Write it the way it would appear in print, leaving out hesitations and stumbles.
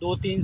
2-3